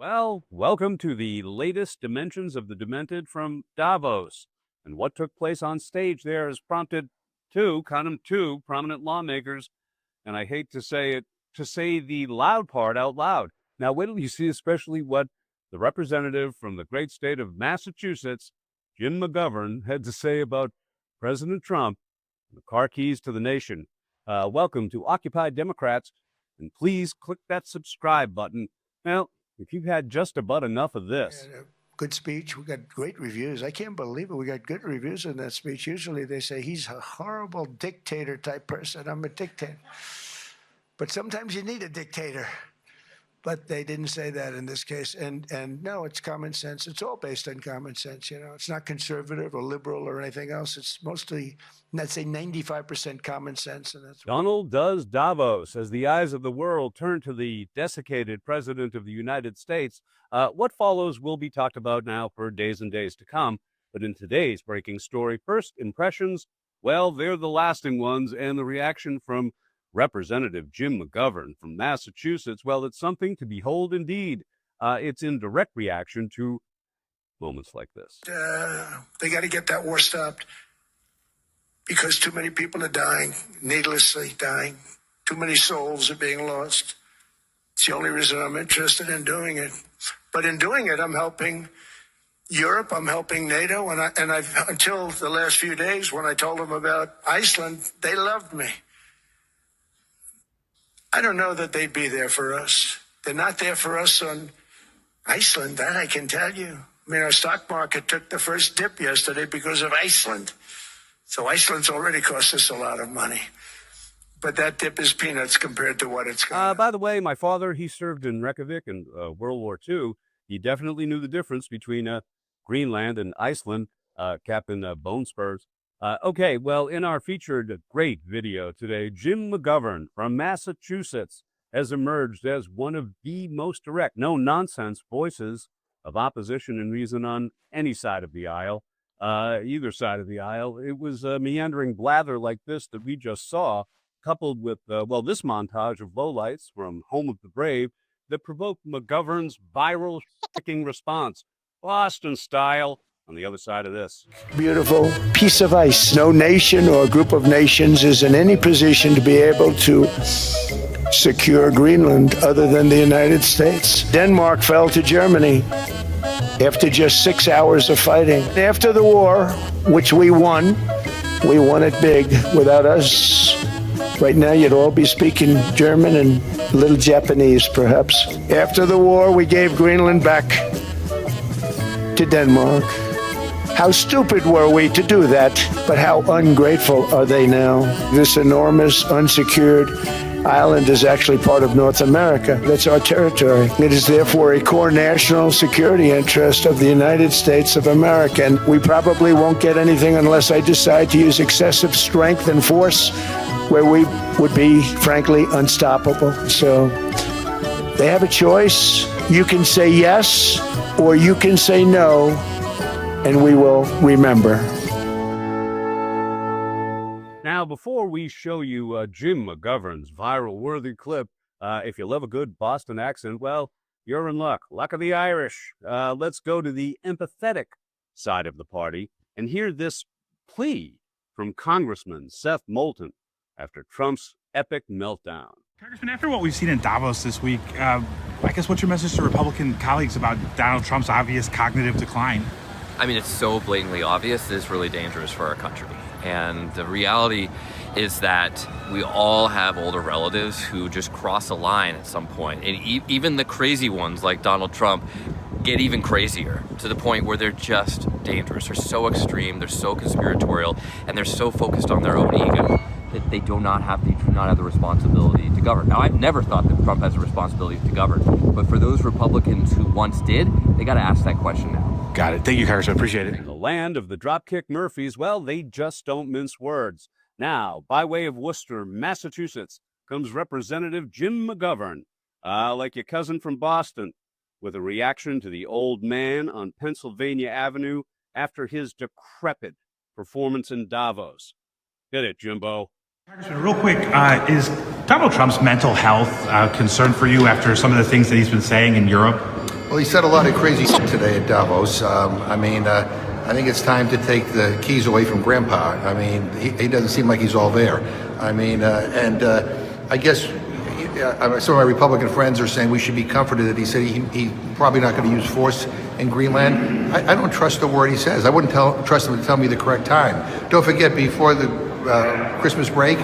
Well, welcome to the latest Dimensions of the Demented from Davos. And what took place on stage there has prompted count them, two prominent lawmakers. And I hate to say it, to say the loud part out loud. Now, wait till you see especially what the representative from the great state of Massachusetts, Jim McGovern, had to say about President Trump and the car keys to the nation. Welcome to Occupy Democrats, and please click that subscribe button. Well, if you've had just about enough of this. Good speech. We got great reviews. I can't believe it. We got good reviews in that speech. Usually they say he's a horrible dictator type person. I'm a dictator. But sometimes you need a dictator. But they didn't say that in this case. And no, it's common sense. It's all based on common sense. You know, it's not conservative or liberal or anything else. It's mostly, let's say, 95% common sense. And that's Donald does Davos as the eyes of the world turn to the desiccated president of the United States. What follows will be talked about now for days and days to come. But in today's breaking story, first impressions, well, they're the lasting ones, and the reaction from Representative Jim McGovern from Massachusetts, well, it's something to behold indeed. It's in direct reaction to moments like this. They got to get that war stopped because too many people are dying, needlessly dying. Too many souls are being lost. It's the only reason I'm interested in doing it. But in doing it, I'm helping Europe, I'm helping NATO, and I've until the last few days when I told them about Iceland, they loved me. I don't know that they'd be there for us. They're not there for us on Iceland, that I can tell you. I mean, our stock market took the first dip yesterday because of Iceland. So Iceland's already cost us a lot of money. But that dip is peanuts compared to what it's going to. By the way, my father, he served in Reykjavik in World War II. He definitely knew the difference between Greenland and Iceland, Captain Bone Spurs. Okay, well, in our featured great video today, Jim McGovern from Massachusetts has emerged as one of the most direct, no-nonsense voices of opposition and reason on any side of the aisle, either side of the aisle. It was a meandering blather like this that we just saw, coupled with, this montage of lowlights from Home of the Brave that provoked McGovern's viral shocking response, Boston style, on the other side of this. Beautiful piece of ice. No nation or group of nations is in any position to be able to secure Greenland other than the United States. Denmark fell to Germany after just 6 hours of fighting. After the war, which we won it big. Without us, right now you'd all be speaking German and a little Japanese, perhaps. After the war, we gave Greenland back to Denmark. How stupid were we to do that, but how ungrateful are they now? This enormous, unsecured island is actually part of North America. That's our territory. It is therefore a core national security interest of the United States of America, and we probably won't get anything unless I decide to use excessive strength and force where we would be, frankly, unstoppable. So they have a choice. You can say yes, or you can say no, and we will remember. Now, before we show you Jim McGovern's viral-worthy clip, if you love a good Boston accent, well, you're in luck. Luck of the Irish. Let's go to the empathetic side of the party and hear this plea from Congressman Seth Moulton after Trump's epic meltdown. Congressman, after what we've seen in Davos this week, I guess what's your message to Republican colleagues about Donald Trump's obvious cognitive decline? I mean, it's so blatantly obvious. It's really dangerous for our country. And the reality is that we all have older relatives who just cross a line at some point. And even the crazy ones like Donald Trump get even crazier to the point where they're just dangerous. They're so extreme, they're so conspiratorial, and they're so focused on their own ego that they do not have the responsibility to govern. Now, I've never thought that Trump has a responsibility to govern, but for those Republicans who once did, they got to ask that question now. Got it. Thank you, Congressman. Appreciate it. In the land of the Dropkick Murphys, well, they just don't mince words. Now, by way of Worcester, Massachusetts, comes Representative Jim McGovern, like your cousin from Boston, with a reaction to the old man on Pennsylvania Avenue after his decrepit performance in Davos. Get it, Jimbo. Congressman, real quick, is Donald Trump's mental health a concern for you after some of the things that he's been saying in Europe? Well, he said a lot of crazy shit today at Davos. I think it's time to take the keys away from Grandpa. I mean, he doesn't seem like he's all there. I guess some of my Republican friends are saying we should be comforted that he said he's probably not going to use force in Greenland. I don't trust the word he says. I wouldn't trust him to tell me the correct time. Don't forget, before the Christmas break,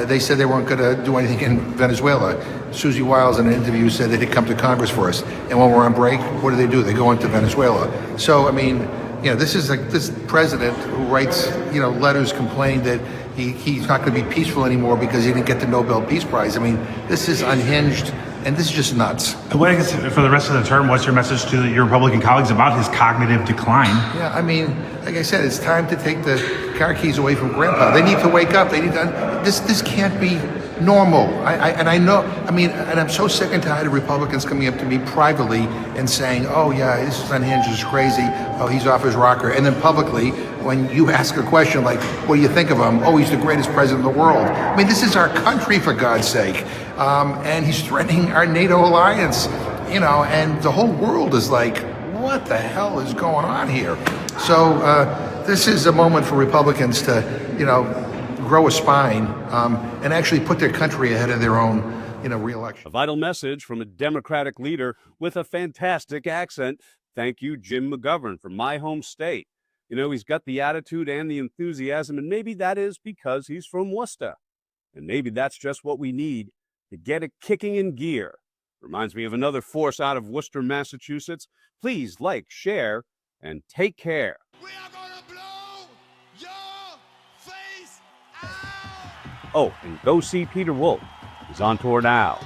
they said they weren't going to do anything in Venezuela. Susie Wiles in an interview said they'd come to Congress for us. And when we're on break, what do? They go into Venezuela. So, I mean, this is like this president who writes, letters complaining that he's not going to be peaceful anymore because he didn't get the Nobel Peace Prize. I mean, this is unhinged, and this is just nuts. What, I guess, for the rest of the term, what's your message to your Republican colleagues about his cognitive decline? Yeah, I mean, like I said, it's time to take the car keys away from Grandpa. They need to wake up. They need to. This can't be normal. And I'm so sick and tired of Republicans coming up to me privately and saying, "Oh yeah, this is unhinged. This is crazy. Oh, he's off his rocker," and then publicly, when you ask a question like, "What do you think of him?" "Oh, he's the greatest president in the world." I mean, this is our country, for God's sake, and he's threatening our NATO alliance. And the whole world is like, "What the hell is going on here?" So this is a moment for Republicans to, grow a spine and actually put their country ahead of their own, re-election. A vital message from a Democratic leader with a fantastic accent. Thank you, Jim McGovern, from my home state. He's got the attitude and the enthusiasm, and maybe that is because he's from Worcester. And maybe that's just what we need to get it kicking in gear. Reminds me of another force out of Worcester, Massachusetts. Please like, share, and take care. We are gonna blow your face out! Oh, and go see Peter Wolf. He's on tour now.